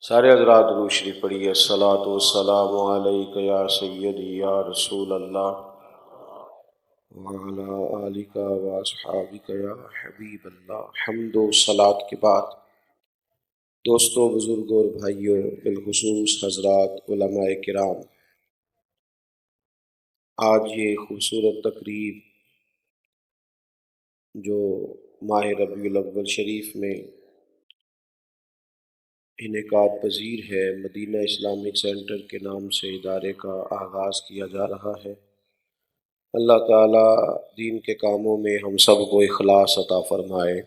سارے حضرات درود شریف پڑھیے۔ الصلاۃ والسلام علیک یا سیدی یا رسول اللہ وعلی آلک واصحابک یا حبیب اللہ۔ حمد و صلاۃ کے بعد دوستوں، بزرگوں اور بھائیوں، بالخصوص حضرات علماء کرام، آج یہ خوبصورت تقریب جو ماہ ربیع الاول شریف میں انعقاد پذیر ہے، مدینہ اسلامک سینٹر کے نام سے ادارے کا آغاز کیا جا رہا ہے۔ اللہ تعالیٰ دین کے کاموں میں ہم سب کو اخلاص عطا فرمائے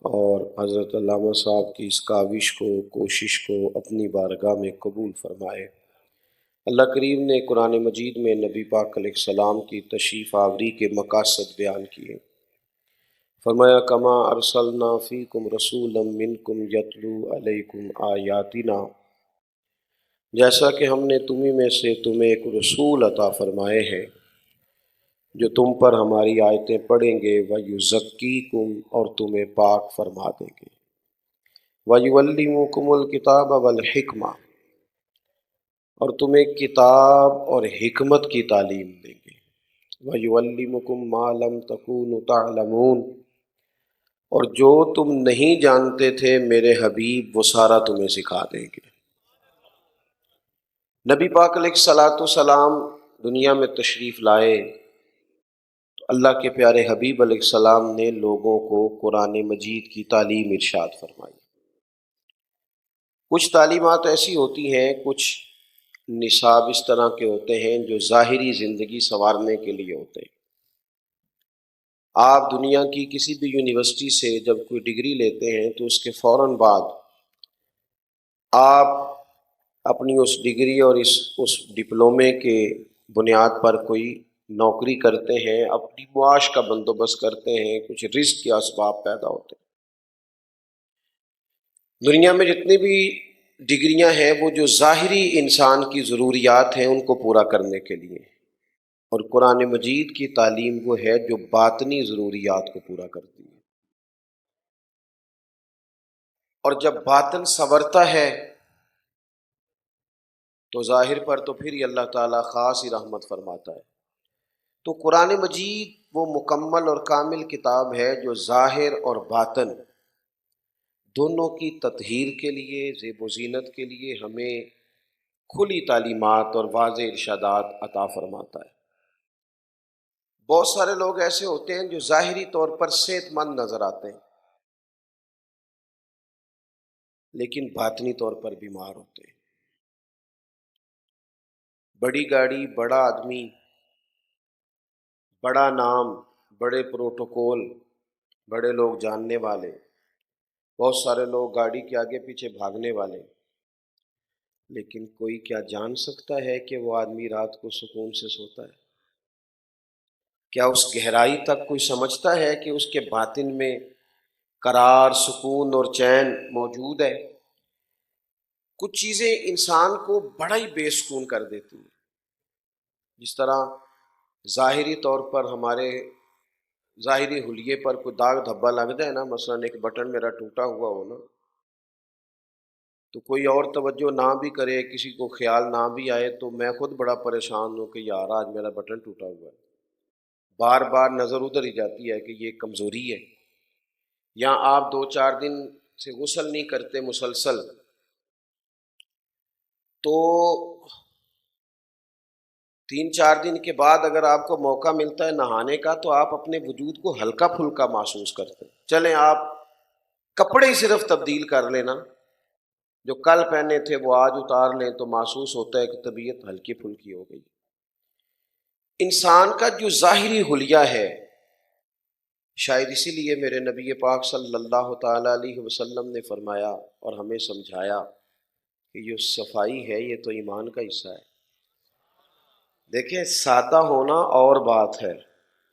اور حضرت علامہ صاحب کی اس کاوش کو، کوشش کو اپنی بارگاہ میں قبول فرمائے۔ اللہ کریم نے قرآن مجید میں نبی پاک علیہ السلام کی تشریف آوری کے مقاصد بیان کیے۔ فرمایا کما ارسلنا فیکم رسولا منکم یتلو علیکم آیاتنا، جیسا کہ ہم نے تمہیں میں سے تمہیں ایک رسول عطا فرمائے ہیں جو تم پر ہماری آیتیں پڑھیں گے، وَيُزَكِّيكُمْ، اور تمہیں پاک فرما دیں گے، وَيُعَلِّمُكُمُ الْكِتَابَ وَالْحِكْمَةَ، اور تمہیں کتاب اور حکمت کی تعلیم دیں گے، وَيُعَلِّمُكُمْ مَا لَمْ تَكُونُوا تَعْلَمُونَ، اور جو تم نہیں جانتے تھے میرے حبیب وہ سارا تمہیں سکھا دیں گے۔ نبی پاک علیہ السلام دنیا میں تشریف لائے تو اللہ کے پیارے حبیب علیہ السلام نے لوگوں کو قرآن مجید کی تعلیم ارشاد فرمائی۔ کچھ تعلیمات ایسی ہوتی ہیں، کچھ نصاب اس طرح کے ہوتے ہیں جو ظاہری زندگی سنوارنے کے لیے ہوتے ہیں۔ آپ دنیا کی کسی بھی یونیورسٹی سے جب کوئی ڈگری لیتے ہیں تو اس کے فوراً بعد آپ اپنی اس ڈگری اور اس ڈپلومے کے بنیاد پر کوئی نوکری کرتے ہیں، اپنی معاش کا بندوبست کرتے ہیں، کچھ رزق کے اسباب پیدا ہوتے ہیں۔ دنیا میں جتنی بھی ڈگریاں ہیں وہ جو ظاہری انسان کی ضروریات ہیں ان کو پورا کرنے کے لیے، اور قرآن مجید کی تعلیم وہ ہے جو باطنی ضروریات کو پورا کرتی ہے۔ اور جب باطن سنورتا ہے تو ظاہر پر تو پھر ہی اللہ تعالیٰ خاص ہی رحمت فرماتا ہے۔ تو قرآن مجید وہ مکمل اور کامل کتاب ہے جو ظاہر اور باطن دونوں کی تطہیر کے لیے، زیب و زینت کے لیے ہمیں کھلی تعلیمات اور واضح ارشادات عطا فرماتا ہے۔ بہت سارے لوگ ایسے ہوتے ہیں جو ظاہری طور پر صحت مند نظر آتے ہیں لیکن باطنی طور پر بیمار ہوتے ہیں۔ بڑی گاڑی، بڑا آدمی، بڑا نام، بڑے پروٹوکول، بڑے لوگ جاننے والے، بہت سارے لوگ گاڑی کے آگے پیچھے بھاگنے والے، لیکن کوئی کیا جان سکتا ہے کہ وہ آدمی رات کو سکون سے سوتا ہے؟ کیا اس گہرائی تک کوئی سمجھتا ہے کہ اس کے باطن میں قرار، سکون اور چین موجود ہے؟ کچھ چیزیں انسان کو بڑا ہی بے سکون کر دیتی ہیں، جس طرح ظاہری طور پر ہمارے ظاہری حلیے پر کوئی داغ دھبا لگ جائے نا، مثلا ایک بٹن میرا ٹوٹا ہوا ہو نا، تو کوئی اور توجہ نہ بھی کرے، کسی کو خیال نہ بھی آئے، تو میں خود بڑا پریشان ہوں کہ یار آج میرا بٹن ٹوٹا ہوا ہے، بار بار نظر ادھر ہی جاتی ہے کہ یہ کمزوری ہے۔ یا آپ 2-4 دن سے غسل نہیں کرتے مسلسل، تو 3-4 دن کے بعد اگر آپ کو موقع ملتا ہے نہانے کا تو آپ اپنے وجود کو ہلکا پھلکا محسوس کرتے ہیں۔ چلیں آپ کپڑے صرف تبدیل کر لینا، جو کل پہنے تھے وہ آج اتار لیں تو محسوس ہوتا ہے کہ طبیعت ہلکی پھلکی ہو گئی۔ انسان کا جو ظاہری حلیہ ہے، شاید اسی لیے میرے نبی پاک صلی اللہ تعالی علیہ وسلم نے فرمایا اور ہمیں سمجھایا کہ یہ صفائی ہے، یہ تو ایمان کا حصہ ہے۔ دیکھیں، سادہ ہونا اور بات ہے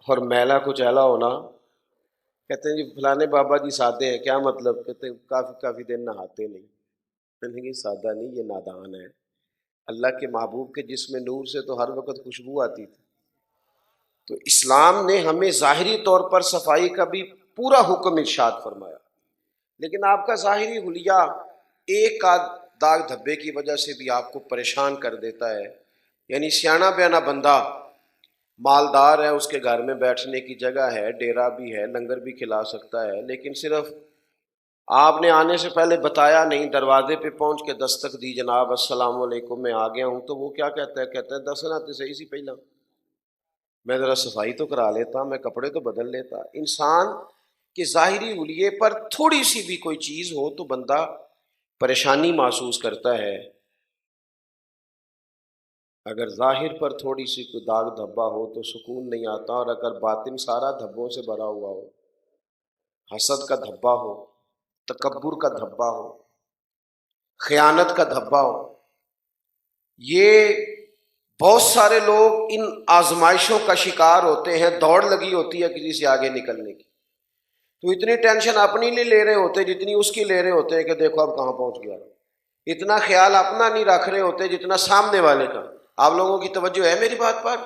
اور میلا کچیلا ہونا، کہتے ہیں جی فلانے بابا جی سادے ہیں، کیا مطلب؟ کہتے ہیں کافی دن نہاتے نہیں۔ نہیں، سادہ نہیں، یہ نادان ہے۔ اللہ کے محبوب کے جسم نور سے تو ہر وقت خوشبو آتی تھی۔ تو اسلام نے ہمیں ظاہری طور پر صفائی کا بھی پورا حکم ارشاد فرمایا، لیکن آپ کا ظاہری حلیہ ایک آدھ داغ دھبے کی وجہ سے بھی آپ کو پریشان کر دیتا ہے. یعنی سیاںا بیانا بندہ مالدار ہے، اس کے گھر میں بیٹھنے کی جگہ ہے، ڈیرا بھی ہے، لنگر بھی کھلا سکتا ہے، لیکن صرف آپ نے آنے سے پہلے بتایا نہیں، دروازے پہ پہنچ کے دستک دی، جناب السلام علیکم میں آ گیا ہوں، تو وہ کیا کہتا ہے؟ کہتا ہے دسنا تو صحیح سی پہلا، میں ذرا صفائی تو کرا لیتا، میں کپڑے تو بدل لیتا. انسان کے ظاہری حلیے پر تھوڑی سی بھی کوئی چیز ہو تو بندہ پریشانی محسوس کرتا ہے. اگر ظاہر پر تھوڑی سی کوئی داغ دھبا ہو تو سکون نہیں آتا، اور اگر باطن سارا دھبوں سے بھرا ہوا ہو، حسد کا دھبا ہو، تکبر کا دھبا ہو، خیانت کا دھبا ہو، یہ بہت سارے لوگ ان آزمائشوں کا شکار ہوتے ہیں. دوڑ لگی ہوتی ہے کسی سے آگے نکلنے کی، تو اتنی ٹینشن اپنی نہیں لے رہے ہوتے جتنی اس کی لے رہے ہوتے ہیں کہ دیکھو اب کہاں پہنچ گیا. اتنا خیال اپنا نہیں رکھ رہے ہوتے جتنا سامنے والے کا. آپ لوگوں کی توجہ ہے میری بات پر؟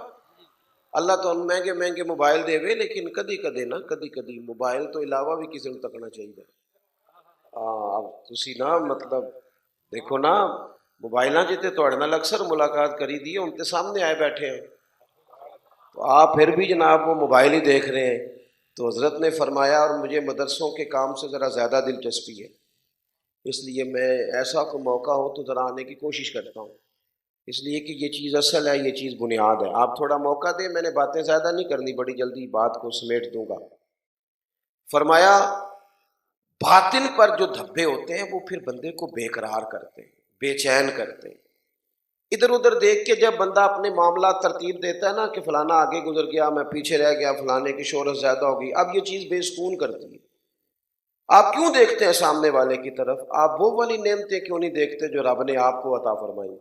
اللہ تو مہنگے مہنگے موبائل دے وے، لیکن کدی کدے نا کدی کدی موبائل تو علاوہ بھی کسی کو تکنا چاہیے. اب تسی نا مطلب دیکھو نا، موبائلاں جتے تواڈے نال اکثر ملاقات کری دی، ان کے سامنے آئے بیٹھے ہیں، تو آپ پھر بھی جناب وہ موبائل ہی دیکھ رہے ہیں. تو حضرت نے فرمایا، اور مجھے مدرسوں کے کام سے ذرا زیادہ دلچسپی ہے، اس لیے میں ایسا کوئی موقع ہو تو ذرا آنے کی کوشش کرتا ہوں، اس لیے کہ یہ چیز اصل ہے، یہ چیز بنیاد ہے. آپ تھوڑا موقع دیں، میں نے باتیں زیادہ نہیں کرنی، بڑی جلدی بات کو سمیٹ دوں گا. فرمایا باطن پر جو دھبے ہوتے ہیں وہ پھر بندے کو بے قرار کرتے ہیں، بے چین کرتے ہیں. ادھر ادھر دیکھ کے جب بندہ اپنے معاملات ترتیب دیتا ہے نا کہ فلانا آگے گزر گیا، میں پیچھے رہ گیا، فلانے کی شہرت زیادہ ہوگی، اب یہ چیز بے سکون کرتی ہے. آپ کیوں دیکھتے ہیں سامنے والے کی طرف؟ آپ وہ والی نعمتیں کیوں نہیں دیکھتے جو رب نے آپ کو عطا فرمائی؟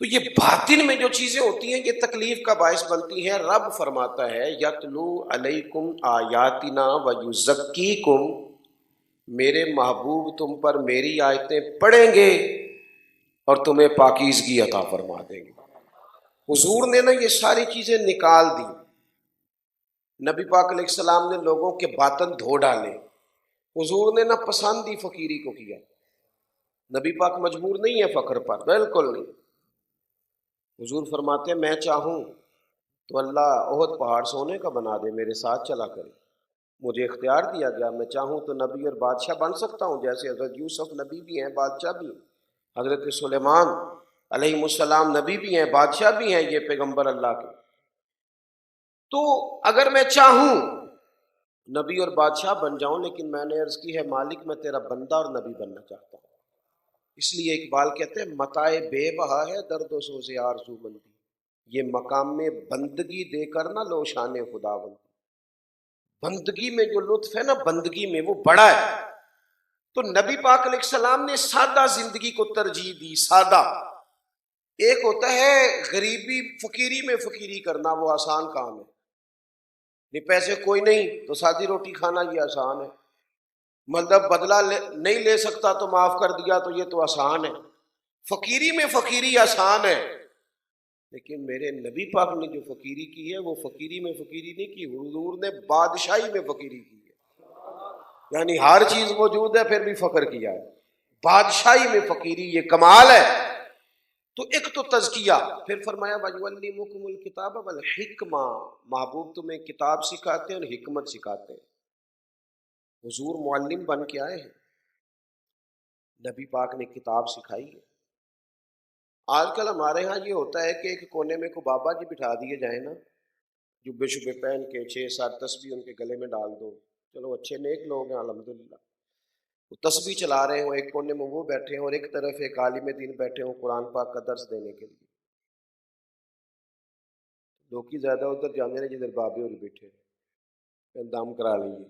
تو یہ باطن میں جو چیزیں ہوتی ہیں یہ تکلیف کا باعث بنتی ہیں. رب فرماتا ہے یتلو علیکم آیاتنا ویزکیکم، میرے محبوب تم پر میری آیتیں پڑھیں گے اور تمہیں پاکیزگی عطا فرما دیں گے. حضور نے نا یہ ساری چیزیں نکال دی. نبی پاک علیہ السلام نے لوگوں کے باطن دھو ڈالے. حضور نے نا پسند ہی فقیری کو کیا. نبی پاک مجبور نہیں ہے فقر پر، بالکل نہیں. حضور فرماتے ہیں میں چاہوں تو اللہ احد پہاڑ سونے کا بنا دے، میرے ساتھ چلا کرے. مجھے اختیار دیا گیا، میں چاہوں تو نبی اور بادشاہ بن سکتا ہوں، جیسے حضرت یوسف نبی بھی ہیں بادشاہ بھی ہیں، حضرت سلیمان علیہ السلام نبی بھی ہیں بادشاہ بھی ہیں، یہ پیغمبر اللہ کے. تو اگر میں چاہوں نبی اور بادشاہ بن جاؤں، لیکن میں نے عرض کی ہے مالک میں تیرا بندہ اور نبی بننا چاہتا ہوں. اس لیے اقبال کہتے ہیں متاع بے بہا ہے درد و سوز آرزو مندی، یہ مقام میں بندگی دے کر نہ لو شان خدا بندی. بندگی میں جو لطف ہے نا، بندگی میں وہ بڑا ہے. تو نبی پاک علیہ السلام نے سادہ زندگی کو ترجیح دی. سادہ ایک ہوتا ہے غریبی فقیری میں فقیری کرنا، وہ آسان کام ہے. نہیں پیسے کوئی نہیں تو سادی روٹی کھانا یہ آسان ہے. مطلب بدلہ نہیں لے سکتا تو معاف کر دیا تو یہ تو آسان ہے. فقیری میں فقیری آسان ہے. لیکن میرے نبی پاک نے جو فقیری کی ہے وہ فقیری میں فقیری نہیں کی، حضور نے بادشاہی میں فقیری کی ہے. یعنی ہر چیز موجود ہے پھر بھی فقر کیا ہے. بادشاہی میں فقیری، یہ کمال ہے. تو ایک تو تزکیہ، پھر فرمایا وَيُعَلِّمُكُمُ الْكِتَابَ وَالْحِكْمَةَ، محبوب تمہیں کتاب سکھاتے ہیں اور حکمت سکھاتے ہیں. حضور معلم بن کے آئے ہیں، نبی پاک نے کتاب سکھائی ہے. آج کل ہمارے ہاں یہ ہوتا ہے کہ ایک کونے میں کو بابا جی بٹھا دیے جائیں نا، جبے شبے پہن کے 6-7 تسبیح ان کے گلے میں ڈال دو، چلو اچھے نیک لوگ ہیں الحمدللہ، وہ تسبیح چلا رہے ہوں، ایک کونے میں وہ بیٹھے ہوں اور ایک طرف ایک عالم دین بیٹھے ہوں قرآن پاک کا درس دینے کے لیے. لوگ کی زیادہ ادھر جانے نے جدھر بابے اور بیٹھے دام کرا لیے،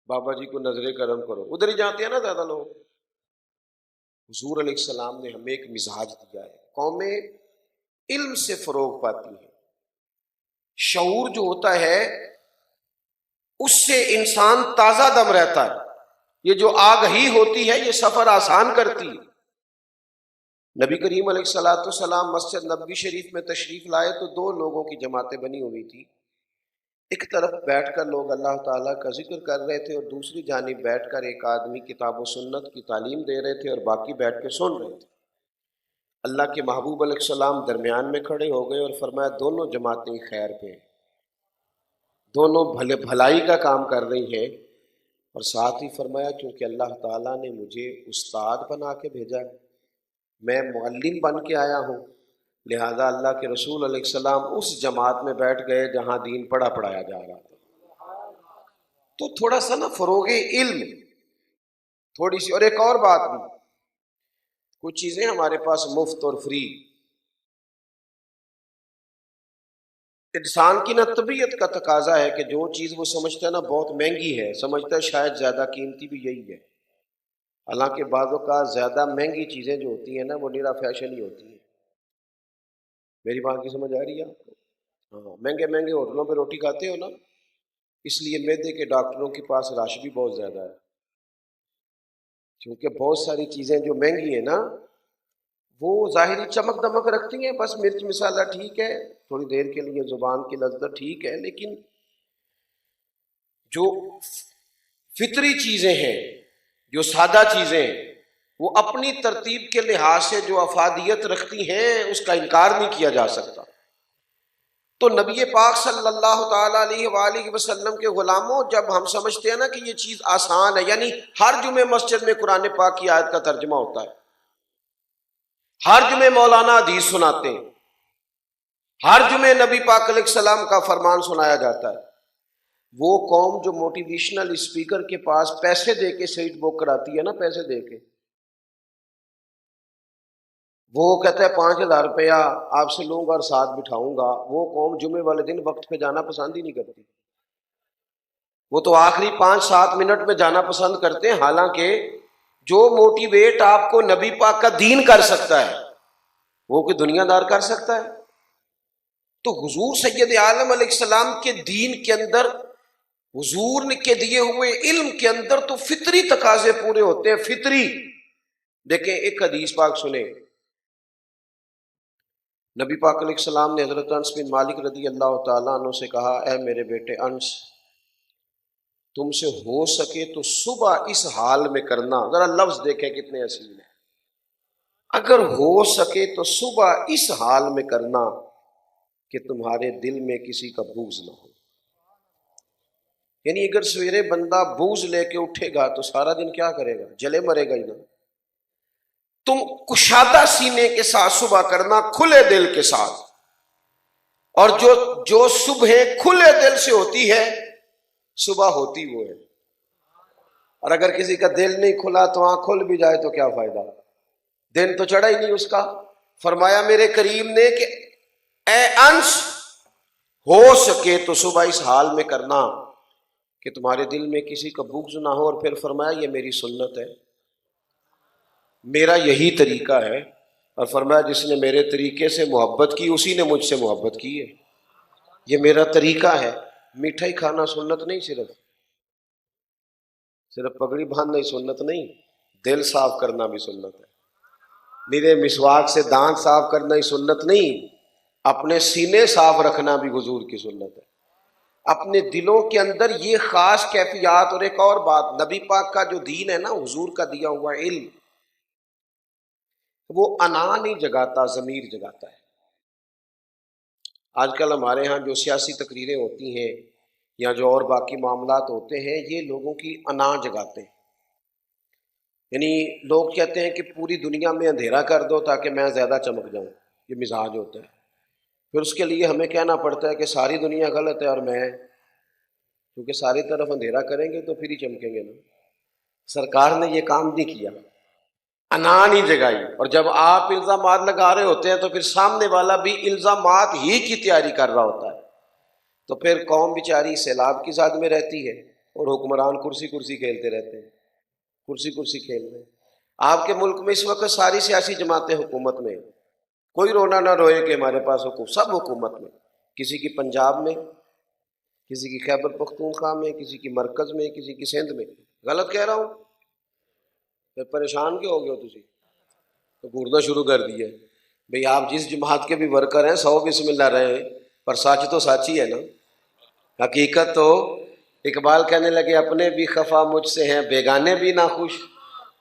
بابا جی کو نظر کرم کرو، ادھر ہی جاتے ہیں نا زیادہ لوگ. حضور علیہ السلام نے ہمیں ایک مزاج دیا ہے. قومیں علم سے فروغ پاتی ہیں، شعور جو ہوتا ہے اس سے انسان تازہ دم رہتا ہے. یہ جو آگہی ہوتی ہے یہ سفر آسان کرتی ہے. نبی کریم علیہ السلام مسجد نبوی شریف میں تشریف لائے تو 2 لوگوں کی جماعتیں بنی ہوئی تھی. ایک طرف بیٹھ کر لوگ اللہ تعالیٰ کا ذکر کر رہے تھے اور دوسری جانب بیٹھ کر ایک آدمی کتاب و سنت کی تعلیم دے رہے تھے اور باقی بیٹھ کے سن رہے تھے۔ اللہ کے محبوب علیہ السلام درمیان میں کھڑے ہو گئے اور فرمایا دونوں جماعتیں خیر پہ، دونوں بھلائی کا کام کر رہی ہیں، اور ساتھ ہی فرمایا کیونکہ اللہ تعالیٰ نے مجھے استاد بنا کے بھیجا، میں معلم بن کے آیا ہوں، لہذا اللہ کے رسول علیہ السلام اس جماعت میں بیٹھ گئے جہاں دین پڑھایا جا رہا تھا۔ تو تھوڑا سا نا فروغ علم، تھوڑی سی، اور ایک اور بات بھی، کچھ چیزیں ہمارے پاس مفت اور فری، انسان کی نا طبیعت کا تقاضا ہے کہ جو چیز وہ سمجھتا ہے نا بہت مہنگی ہے، سمجھتا ہے شاید زیادہ قیمتی بھی یہی ہے، حالانکہ بعض اوقات زیادہ مہنگی چیزیں جو ہوتی ہیں نا وہ نیرا فیشن ہی ہوتی ہیں۔ میری بات کی سمجھ آ رہی ہے آپ کو؟ ہاں، مہنگے مہنگے ہوٹلوں پہ روٹی کھاتے ہو نا، اس لیے معدے کے ڈاکٹروں کے پاس رش بھی بہت زیادہ ہے، کیونکہ بہت ساری چیزیں جو مہنگی ہیں نا وہ ظاہری چمک دمک رکھتی ہیں، بس مرچ مسالہ ٹھیک ہے، تھوڑی دیر کے لیے زبان کی لذت ٹھیک ہے، لیکن جو فطری چیزیں ہیں، جو سادہ چیزیں ہیں، وہ اپنی ترتیب کے لحاظ سے جو افادیت رکھتی ہیں اس کا انکار نہیں کیا جا سکتا۔ تو نبی پاک صلی اللہ تعالیٰ علیہ وآلہ وسلم کے غلاموں، جب ہم سمجھتے ہیں نا کہ یہ چیز آسان ہے، یعنی ہر جمعے مسجد میں قرآن پاک کی آیت کا ترجمہ ہوتا ہے، ہر جمعے مولانا حدیث سناتے ہیں، ہر جمعے نبی پاک علیہ السلام کا فرمان سنایا جاتا ہے، وہ قوم جو موٹیویشنل اسپیکر کے پاس پیسے دے کے سیٹ بک کراتی ہے نا، پیسے دے کے، وہ کہتا ہے 5,000 روپیہ آپ سے لوں گا اور ساتھ بٹھاؤں گا، وہ قوم جمعے والے دن وقت پہ جانا پسند ہی نہیں کرتی، وہ تو آخری 5-7 منٹ میں جانا پسند کرتے ہیں، حالانکہ جو موٹیویٹ آپ کو نبی پاک کا دین کر سکتا ہے وہ کوئی دنیا دار کر سکتا ہے؟ تو حضور سید عالم علیہ السلام کے دین کے اندر، حضور کے دیے ہوئے علم کے اندر تو فطری تقاضے پورے ہوتے ہیں، فطری۔ دیکھیں ایک حدیث پاک سنیں، نبی پاک علیہ السلام نے حضرت انس بن مالک رضی اللہ تعالیٰ عنہ سے کہا، اے میرے بیٹے انس، تم سے ہو سکے تو صبح اس حال میں کرنا، ذرا لفظ دیکھیں کتنے حسین ہیں، اگر ہو سکے تو صبح اس حال میں کرنا کہ تمہارے دل میں کسی کا بغض نہ ہو، یعنی اگر سویرے بندہ بغض لے کے اٹھے گا تو سارا دن کیا کرے گا؟ جلے مرے گا ہی نا۔ تم کشادہ سینے کے ساتھ صبح کرنا، کھلے دل کے ساتھ، اور جو صبح کھلے دل سے ہوتی ہے صبح ہوتی وہ ہے، اور اگر کسی کا دل نہیں کھلا تو آنکھ کھل بھی جائے تو کیا فائدہ، دن تو چڑھا ہی نہیں اس کا۔ فرمایا میرے کریم نے کہ اے انس، ہو سکے تو صبح اس حال میں کرنا کہ تمہارے دل میں کسی کا بغض نہ ہو، اور پھر فرمایا یہ میری سنت ہے، میرا یہی طریقہ ہے، اور فرمایا جس نے میرے طریقے سے محبت کی اسی نے مجھ سے محبت کی ہے، یہ میرا طریقہ ہے۔ میٹھائی کھانا سنت نہیں، صرف پگڑی باندھنا ہی سنت نہیں، دل صاف کرنا بھی سنت ہے، میرے مسواک سے دانت صاف کرنا ہی سنت نہیں، اپنے سینے صاف رکھنا بھی حضور کی سنت ہے، اپنے دلوں کے اندر یہ خاص کیفیات۔ اور ایک اور بات، نبی پاک کا جو دین ہے نا، حضور کا دیا ہوا علم، وہ انا نہیں جگاتا، ضمیر جگاتا ہے۔ آج کل ہمارے ہاں جو سیاسی تقریریں ہوتی ہیں یا جو اور باقی معاملات ہوتے ہیں، یہ لوگوں کی انا جگاتے ہیں، یعنی لوگ کہتے ہیں کہ پوری دنیا میں اندھیرا کر دو تاکہ میں زیادہ چمک جاؤں، یہ مزاج ہوتا ہے، پھر اس کے لیے ہمیں کہنا پڑتا ہے کہ ساری دنیا غلط ہے اور میں، کیونکہ ساری طرف اندھیرا کریں گے تو پھر ہی چمکیں گے نا۔ سرکار نے یہ کام نہیں کیا، انا نہیں جگائی، اور جب آپ الزامات لگا رہے ہوتے ہیں تو پھر سامنے والا بھی الزامات ہی کی تیاری کر رہا ہوتا ہے، تو پھر قوم بیچاری سیلاب کی زد میں رہتی ہے اور حکمران کرسی کرسی کھیلتے رہتے ہیں، کرسی کرسی کھیل رہے ہیں۔ آپ کے ملک میں اس وقت ساری سیاسی جماعتیں حکومت میں، کوئی رونا نہ روئے کہ ہمارے پاس حکومت، سب حکومت میں، کسی کی پنجاب میں، کسی کی خیبر پختونخوا میں، کسی کی مرکز میں، کسی کی سندھ میں۔ غلط کہہ رہا ہوں؟ پھر پریشان کیوں ہو گئے ہو تسی؟ تو گھورنا شروع کر دیا بھئی، آپ جس جماعت کے بھی ورکر ہیں 100 بسم اللہ رہے ہیں، پر سچ تو سچ ہی ہے نا، حقیقت تو اقبال کہنے لگے اپنے بھی خفا مجھ سے ہیں بیگانے بھی نہ خوش،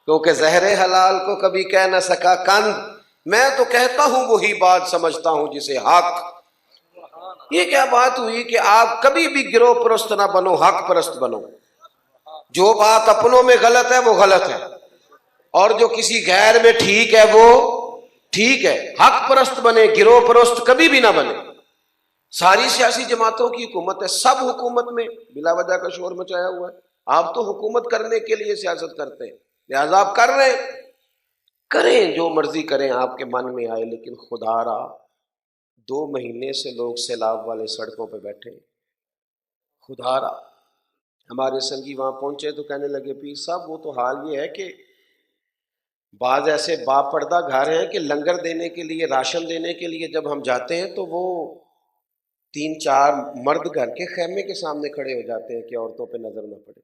کیونکہ زہر حلال کو کبھی کہہ نہ سکا کند، میں تو کہتا ہوں وہی بات سمجھتا ہوں جسے حق۔ یہ کیا بات ہوئی کہ آپ کبھی بھی گروہ پرست نہ بنو، حق پرست بنو۔ جو بات اپنوں میں غلط ہے وہ غلط ہے، اور جو کسی غیر میں ٹھیک ہے وہ ٹھیک ہے۔ حق پرست بنے، گروہ پرست کبھی بھی نہ بنے۔ ساری سیاسی جماعتوں کی حکومت ہے، سب حکومت میں بلا وجہ کا شور مچایا ہوا ہے۔ آپ تو حکومت کرنے کے لیے سیاست کرتے ہیں، لہذا آپ کر رہے ہیں، کریں جو مرضی کریں آپ کے من میں آئے، لیکن خدا را 2 مہینے سے لوگ سیلاب والے سڑکوں پہ بیٹھے ہیں۔ خدا را ہمارے سنگی وہاں پہنچے تو کہنے لگے پیر صاحب وہ تو حال یہ ہے کہ بعض ایسے با پردہ گھر ہیں کہ لنگر دینے کے لیے، راشن دینے کے لیے جب ہم جاتے ہیں تو وہ 3-4 مرد گھر کے خیمے کے سامنے کھڑے ہو جاتے ہیں کہ عورتوں پہ نظر نہ پڑے۔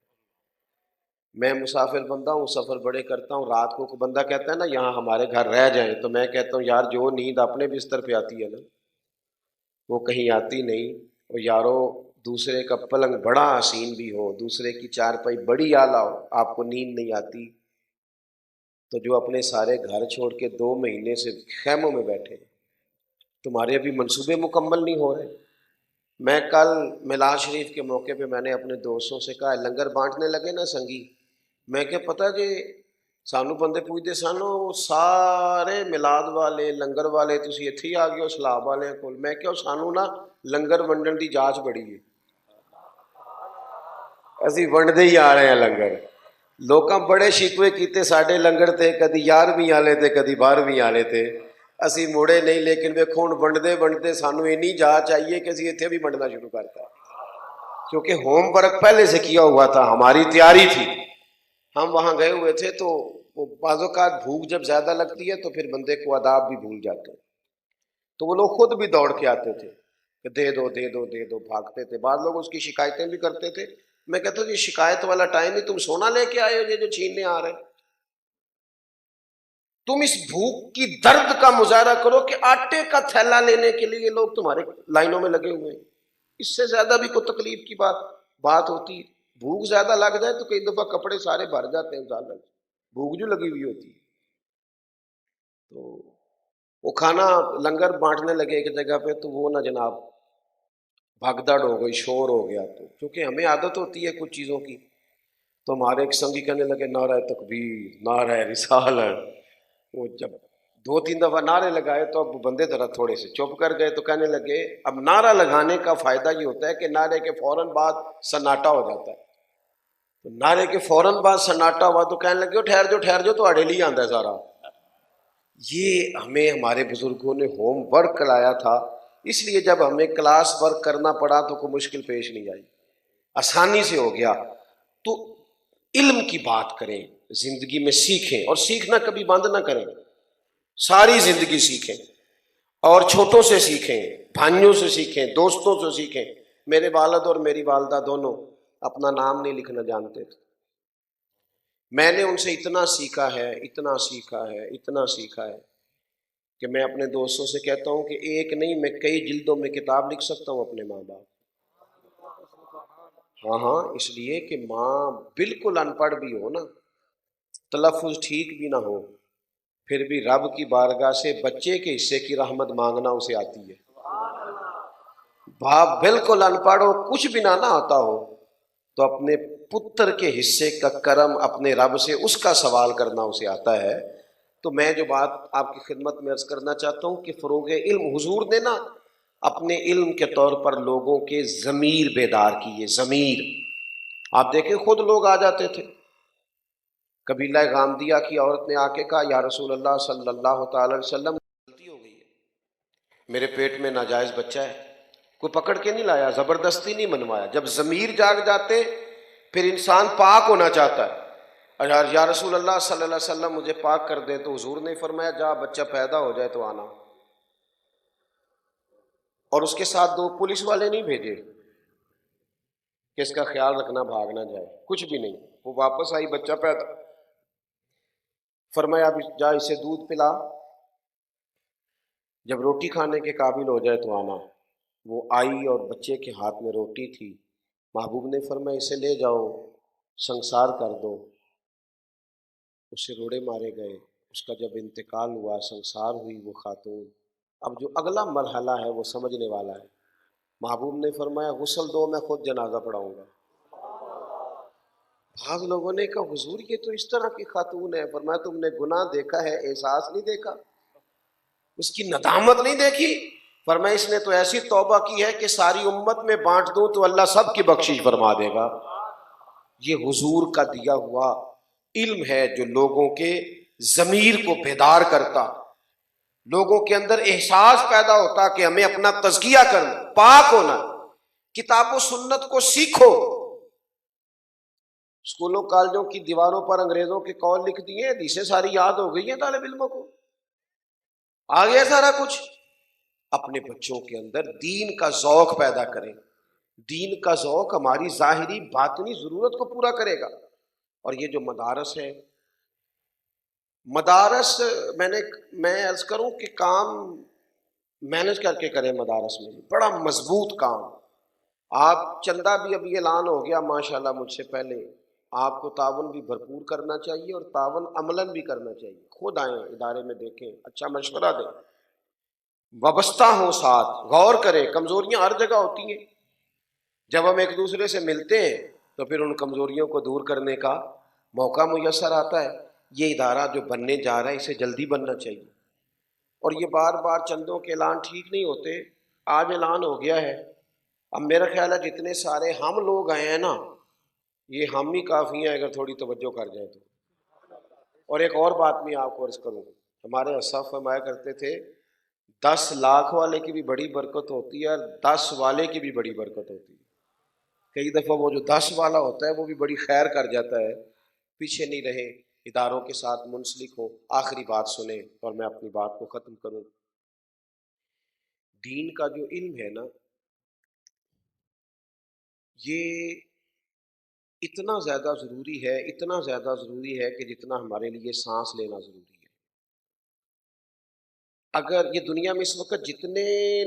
میں مسافر بندہ ہوں، سفر بڑے کرتا ہوں، رات کو کوئی بندہ کہتا ہے نا یہاں ہمارے گھر رہ جائیں، تو میں کہتا ہوں یار جو نیند اپنے بستر پہ آتی ہے نا وہ کہیں آتی نہیں۔ اور یارو دوسرے کا پلنگ بڑا حسین بھی ہو، دوسرے کی چارپائی بڑی اعلیٰ ہو، آپ کو نیند نہیں آتی، تو جو اپنے سارے گھر چھوڑ کے 2 مہینے سے خیموں میں بیٹھے، تمہارے ابھی منصوبے مکمل نہیں ہو رہے۔ میں کل میلاد شریف کے موقع پہ میں نے اپنے دوستوں سے کہا لنگر بانٹنے لگے نا سنگی، میں کہ پتہ جی سانو بندے پوچھتے سانو سارے میلاد والے لنگر والے تسی اتھے ہی آ گئے ہو سلاب والے کول، میں کہ سانو نا لنگر ونڈن دی جاچ بڑی ہے، اسی ونڈتے ہی آ رہے ہیں لنگر۔ لوکاں بڑے شکوے کیتے ساڈے لنگر تے، کدی 11ویں والے تے کدی 12ویں والے تے، اسی مڑے نہیں، لیکن ویکھو ہن ونڈتے ونڈتے سانو اینی جاچ آئیے کہ اسی اتھے بھی ونڈنا شروع کرتا، کیونکہ ہوم ورک پہلے سے کیا ہوا تھا، ہماری تیاری تھی۔ ہم وہاں گئے ہوئے تھے تو وہ بعض اوقات بھوک جب زیادہ لگتی ہے تو پھر بندے کو آداب بھی بھول جاتے ہیں، تو وہ لوگ خود بھی دوڑ کے آتے تھے کہ دے دو دے دو دے دو، بھاگتے تھے۔ بعض لوگ اس کی شکایتیں بھی کرتے تھے، میں کہتا ہوں یہ شکایت والا ٹائم نہیں، تم سونا لے کے آئے ہو یہ جو چھیننے آ رہے ہیں۔ تم اس بھوک کی درد کا مظاہرہ کرو کہ آٹے کا تھیلا لینے کے لیے لوگ تمہارے لائنوں میں لگے ہوئے ہیں، اس سے زیادہ بھی کوئی تکلیف کی بات ہوتی ہے؟ بھوک زیادہ لگ جائے تو کئی دفعہ کپڑے سارے بھر جاتے ہیں زیادہ، بھوک جو لگی ہوئی ہوتی ہے۔ تو وہ کھانا لنگر بانٹنے لگے ایک جگہ پہ، تو وہ نا جناب بھگدڑ ہو گئی، شور ہو گیا، تو کیونکہ ہمیں عادت ہوتی ہے کچھ چیزوں کی، تو ہمارے ایک سنگی کہنے لگے نعرہ تکبیر، نعرہ رسالت۔ وہ جب 2-3 دفعہ نعرے لگائے تو اب بندے ذرا تھوڑے سے چپ کر گئے، تو کہنے لگے اب نعرہ لگانے کا فائدہ یہ ہوتا ہے کہ نعرے کے فوراً بعد سناٹا ہو جاتا ہے، تو نعرے کے فوراً بعد سناٹا ہوا تو کہنے لگے ٹھہر جو تو اڑے لی آندا ہے سارا۔ یہ ہمیں ہمارے بزرگوں نے ہوم ورک کرایا تھا، اس لیے جب ہمیں کلاس ورک کرنا پڑا تو کوئی مشکل پیش نہیں آئی، آسانی سے ہو گیا۔ تو علم کی بات کریں، زندگی میں سیکھیں، اور سیکھنا کبھی بند نہ کریں، ساری زندگی سیکھیں، اور چھوٹوں سے سیکھیں، بھائیوں سے سیکھیں، دوستوں سے سیکھیں۔ میرے والد اور میری والدہ دونوں اپنا نام نہیں لکھنا جانتے تھے، میں نے ان سے اتنا سیکھا ہے اتنا سیکھا ہے اتنا سیکھا ہے کہ میں اپنے دوستوں سے کہتا ہوں کہ ایک نہیں میں کئی جلدوں میں کتاب لکھ سکتا ہوں اپنے ماں باپ۔ ہاں اس لیے کہ ماں بالکل ان پڑھ بھی ہو نا، تلفظ ٹھیک بھی نہ ہو، پھر بھی رب کی بارگاہ سے بچے کے حصے کی رحمت مانگنا اسے آتی ہے۔ باپ بالکل ان پڑھ ہو، کچھ بھی نہ آتا ہو، تو اپنے پتر کے حصے کا کرم اپنے رب سے اس کا سوال کرنا اسے آتا ہے۔ تو میں جو بات آپ کی خدمت میں عرض کرنا چاہتا ہوں کہ فروغ علم، حضور نے نا اپنے علم کے طور پر لوگوں کے ضمیر بیدار کیے، ضمیر۔ آپ دیکھیں خود لوگ آ جاتے تھے، قبیلہ غامدیہ کی عورت نے آ کے کہا یا رسول اللہ صلی اللہ تعالی علیہ وسلم غلطی ہو گئی ہے، میرے پیٹ میں ناجائز بچہ ہے، کوئی پکڑ کے نہیں لایا، زبردستی نہیں منوایا۔ جب ضمیر جاگ جاتے پھر انسان پاک ہونا چاہتا ہے، یا رسول اللہ صلی اللہ علیہ وسلم مجھے پاک کر دیں، تو حضور نے فرمایا جا بچہ پیدا ہو جائے تو آنا، اور اس کے ساتھ 2 پولیس والے نہیں بھیجے کہ اس کا خیال رکھنا بھاگ نہ جائے، کچھ بھی نہیں، وہ واپس آئی بچہ پیدا، فرمایا اب جا اسے دودھ پلا، جب روٹی کھانے کے قابل ہو جائے تو آنا۔ وہ آئی اور بچے کے ہاتھ میں روٹی تھی، محبوب نے فرمایا اسے لے جاؤ سنسار کر دو. اسے روڑے مارے گئے. اس کا جب انتقال ہوا، سنسار ہوئی وہ خاتون. اب جو اگلا مرحلہ ہے وہ سمجھنے والا ہے. محبوب نے فرمایا غسل دو، میں خود جنازہ پڑھاؤں گا. بعض لوگوں نے کہا حضور یہ تو اس طرح کی خاتون ہے. فرمایا تم نے گناہ دیکھا ہے، احساس نہیں دیکھا، اس کی ندامت نہیں دیکھی؟ فرمایا اس نے تو ایسی توبہ کی ہے کہ ساری امت میں بانٹ دوں تو اللہ سب کی بخشش فرما دے گا. یہ حضور کا دیا ہوا علم ہے جو لوگوں کے ضمیر کو بیدار کرتا، لوگوں کے اندر احساس پیدا ہوتا کہ ہمیں اپنا تزکیہ کرنا، پاک ہونا. کتاب و سنت کو سیکھو. اسکولوں کالجوں کی دیواروں پر انگریزوں کے قول لکھ دیے، حدیثیں ساری یاد ہو گئی ہیں طالب علموں کو، آ گیا سارا کچھ. اپنے بچوں کے اندر دین کا ذوق پیدا کریں. دین کا ذوق ہماری ظاہری باطنی ضرورت کو پورا کرے گا. اور یہ جو مدارس ہے، مدارس میں عرض کروں کہ کام مینج کر کے کریں. مدارس میں بڑا مضبوط کام. آپ چندہ بھی ابھی اعلان ہو گیا ماشاءاللہ مجھ سے پہلے، آپ کو تعاون بھی بھرپور کرنا چاہیے اور تعاون عملاً بھی کرنا چاہیے. خود آئیں ادارے میں دیکھیں، اچھا مشورہ دیں، وابستہ ہوں ساتھ، غور کریں. کمزوریاں ہر جگہ ہوتی ہیں. جب ہم ایک دوسرے سے ملتے ہیں تو پھر ان کمزوریوں کو دور کرنے کا موقع میسر آتا ہے. یہ ادارہ جو بننے جا رہا ہے اسے جلدی بننا چاہیے. اور یہ بار بار چندوں کے اعلان ٹھیک نہیں ہوتے. آج اعلان ہو گیا ہے. اب میرا خیال ہے جتنے سارے ہم لوگ آئے ہیں نا، یہ ہم ہی کافی ہیں اگر تھوڑی توجہ کر جائیں تو. اور ایک اور بات میں آپ کو عرض کروں، ہمارے اسلاف فرمایا کرتے تھے 10 لاکھ والے کی بھی بڑی برکت ہوتی ہے اور 10 والے کی بھی بڑی برکت ہوتی ہے. کئی دفعہ وہ جو 10 والا ہوتا ہے وہ بھی بڑی خیر کر جاتا ہے. پیچھے نہیں رہے، اداروں کے ساتھ منسلک ہو. آخری بات سنیں اور میں اپنی بات کو ختم کروں. دین کا جو علم ہے نا، یہ اتنا زیادہ ضروری ہے، اتنا زیادہ ضروری ہے کہ جتنا ہمارے لیے سانس لینا ضروری ہے. اگر یہ دنیا میں اس وقت جتنے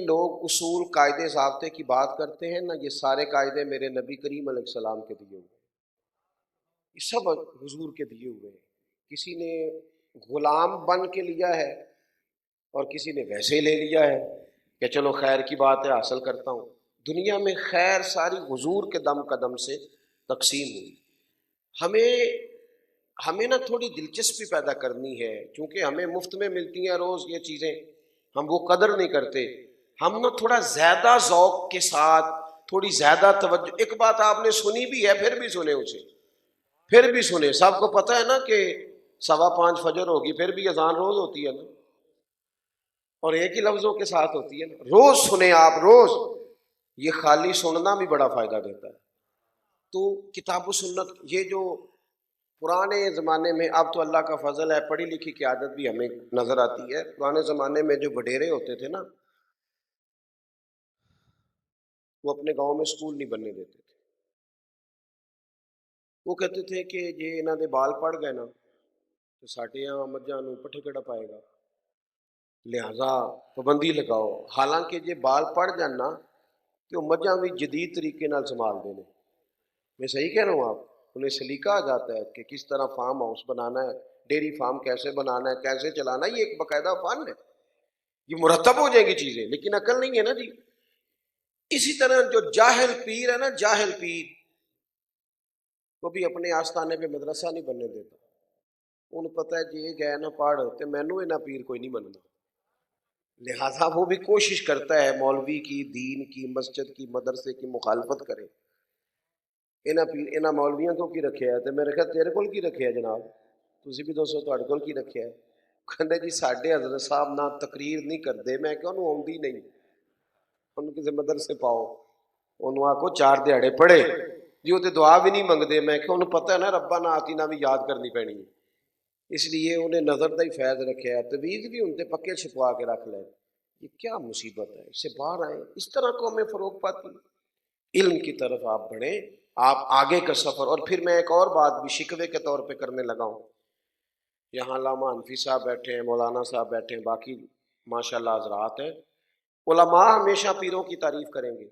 لوگ اصول قاعدے ضابطے کی بات کرتے ہیں نا، یہ سارے قاعدے میرے نبی کریم علیہ السلام کے دیے ہوئے ہیں. یہ سب حضور کے دیے ہوئے ہیں. کسی نے غلام بن کے لیا ہے اور کسی نے ویسے ہی لے لیا ہے کہ چلو خیر کی بات ہے حاصل کرتا ہوں. دنیا میں خیر ساری حضور کے دم قدم سے تقسیم ہوئی. ہمیں نا تھوڑی دلچسپی پیدا کرنی ہے، چونکہ ہمیں مفت میں ملتی ہیں روز یہ چیزیں، ہم وہ قدر نہیں کرتے. ہم نا تھوڑا زیادہ ذوق کے ساتھ، تھوڑی زیادہ توجہ. ایک بات آپ نے سنی بھی ہے، پھر بھی سنے اسے، پھر بھی سنے. سب کو پتہ ہے نا کہ 5:15 فجر ہوگی، پھر بھی اذان روز ہوتی ہے نا، اور ایک ہی لفظوں کے ساتھ ہوتی ہے نا. روز سنیں آپ، روز. یہ خالی سننا بھی بڑا فائدہ دیتا ہے. تو کتاب و سنت، یہ جو پرانے زمانے میں، اب تو اللہ کا فضل ہے پڑھی لکھی کی عادت بھی ہمیں نظر آتی ہے. پرانے زمانے میں جو وڈیرے ہوتے تھے نا، وہ اپنے گاؤں میں سکول نہیں بننے دیتے تھے. وہ کہتے تھے کہ یہ انہوں نے بال پڑ گئے نا تو ساڈے یہاں مجھاں نوں پٹھے کیڑا پائے گا، لہذا پابندی لگاؤ. حالانکہ یہ بال پڑ جانا تو مجھاں بھی جدید طریقے نال سنبھال دینے. میں صحیح کہہ رہا ہوں؟ آپ انہیں سلیقہ آ جاتا ہے کہ کس طرح فارم ہاؤس بنانا ہے، ڈیری فارم کیسے بنانا ہے، کیسے چلانا ہے. یہ ایک باقاعدہ فن ہے. یہ مرتب ہو جائیں گی چیزیں، لیکن عقل نہیں ہے نا جی. اسی طرح جو جاہل پیر ہے نا، جاہل پیر، وہ بھی اپنے آستانے پہ مدرسہ نہیں بننے دیتا. انہوں پتہ ہے جی یہ گئے نہ پڑھ تو مینوں انہاں پیر کوئی نہیں بننا. لہٰذا وہ بھی کوشش کرتا ہے مولوی کی، دین کی، مسجد کی، مدرسے کی مخالفت کرے. انہاں مولویاں کو کی رکھیا ہے؟ تو میرے خیال تیرے کول کی رکھیا ہے جناب، تسی بھی دوستو تہاڈے کول کی رکھیا ہے؟ کہندے جی ساڈے حضرت صاحب نہ تقریر نہیں کردے. میں کہ انہوں آؤندی نہیں، انہوں کسی مدرسے پاؤ، انہوں آکو 4 دیہڑے پڑھے جی. وہ تو دعا بھی نہیں منگتے. میں کہ انہوں پتہ ہے نا ربنا آتینا بھی یاد کرنی پینی ہے، اس لیے انہیں نظر دا ہی فیض رکھا ہے. تویز بھی ان تے پکے چھپوا کے رکھ لیں. یہ کیا مصیبت ہے؟ اس سے باہر آئیں. اس طرح کو ہمیں فروغ پاتی. علم کی طرف آپ بڑھیں، آپ آگے کا سفر. اور پھر میں ایک اور بات بھی شکوے کے طور پہ کرنے لگا ہوں. یہاں علامہ حنفی صاحب بیٹھے ہیں، مولانا صاحب بیٹھے ہیں، باقی ماشاءاللہ حضرات ہیں. علماء ہمیشہ پیروں کی تعریف کریں گے.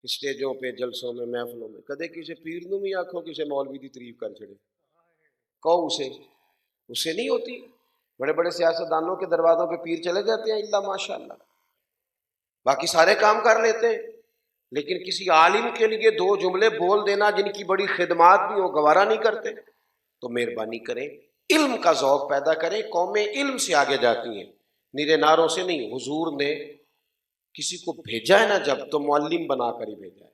اسٹیجوں پہ جلسوں میں محفلوں میں کدے کسی پیر نو بھی آکھو کسی مولوی دی تعریف کر چھڑے کہو اسے نہیں ہوتی. بڑے بڑے سیاستدانوں کے دروازوں پہ پیر چلے جاتے ہیں الا ماشاء اللہ، باقی سارے کام کر لیتے ہیں، لیکن کسی عالم کے لیے دو جملے بول دینا جن کی بڑی خدمات بھی ہو گوارا نہیں کرتے. تو مہربانی کریں علم کا ذوق پیدا کریں. قومیں علم سے آگے جاتی ہیں، نیرے ناروں سے نہیں. حضور نے کسی کو بھیجا ہے نا جب تو معلم بنا کر ہی بھیجا ہے.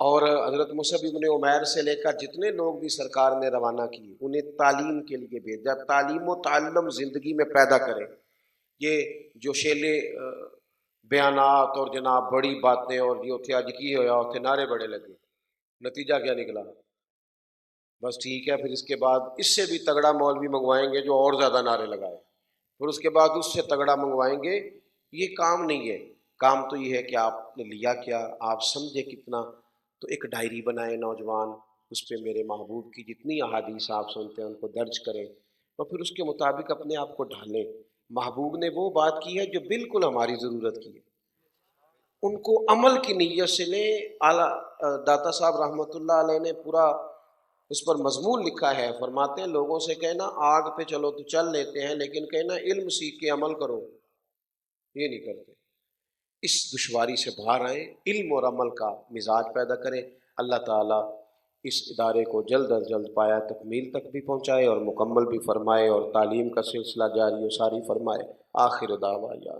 اور حضرت مصعب ابن عمیر سے لے کر جتنے لوگ بھی سرکار نے روانہ کیے انہیں تعلیم کے لیے بھیجا. تعلیم و تعلم زندگی میں پیدا کریں. یہ جو شیلے بیانات اور جناب بڑی باتیں اور یہ اتھے اج کی ہویا اتھے نعرے بڑے لگے، نتیجہ کیا نکلا؟ بس ٹھیک ہے، پھر اس کے بعد اس سے بھی تگڑا مولوی منگوائیں گے جو اور زیادہ نعرے لگائے، پھر اس کے بعد اس سے تگڑا منگوائیں گے. یہ کام نہیں ہے. کام تو یہ ہے کہ آپ نے لیا کیا، آپ سمجھے کتنا. تو ایک ڈائری بنائیں نوجوان، اس پہ میرے محبوب کی جتنی احادیث آپ سنتے ہیں ان کو درج کریں اور پھر اس کے مطابق اپنے آپ کو ڈھالیں. محبوب نے وہ بات کی ہے جو بالکل ہماری ضرورت کی ہے، ان کو عمل کی نیت سے لیں. اعلیٰ داتا صاحب رحمۃ اللہ علیہ نے پورا اس پر مضمون لکھا ہے. فرماتے ہیں لوگوں سے کہنا آگ پہ چلو تو چل لیتے ہیں، لیکن کہنا علم سیکھ کے عمل کرو یہ نہیں کرتے. اس دشواری سے باہر آئیں، علم اور عمل کا مزاج پیدا کریں. اللہ تعالیٰ اس ادارے کو جلد از جلد پایا تکمیل تک بھی پہنچائے اور مکمل بھی فرمائے اور تعلیم کا سلسلہ جاری و ساری فرمائے. آخر دعوانا